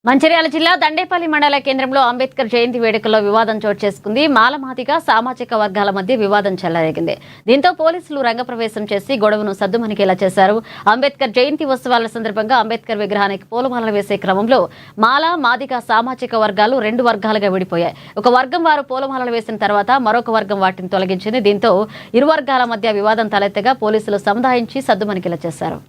మంచిర్యాల జిల్లా దండేపల్లి మండల కేంద్రంలో అంబేద్కర్ జయంతి వేడుకల్లో వివాదం చోటు చేసుకుంది. మాలమాదిగ సామాజిక వర్గాల మధ్య వివాదం చెలరేగింది. దీంతో పోలీసులు రంగప్రవేశం చేసి గొడవను సద్దుమణిగేలా చేశారు. అంబేద్కర్ జయంతి ఉత్సవాల సందర్భంగా అంబేద్కర్ విగ్రహానికి పూలమాలలు వేసే క్రమంలో మాదిగ సామాజిక వర్గాలు రెండు వర్గాలుగా విడిపోయాయి. ఒక వర్గం వారు పూలమాలలు వేసిన తర్వాత మరొక వర్గం వాటిని తొలగించింది. దీంతో ఇరు వర్గాల మధ్య వివాదం తలెత్తగా పోలీసులు సముదాయించి సద్దుమణిగేలా చేశారు.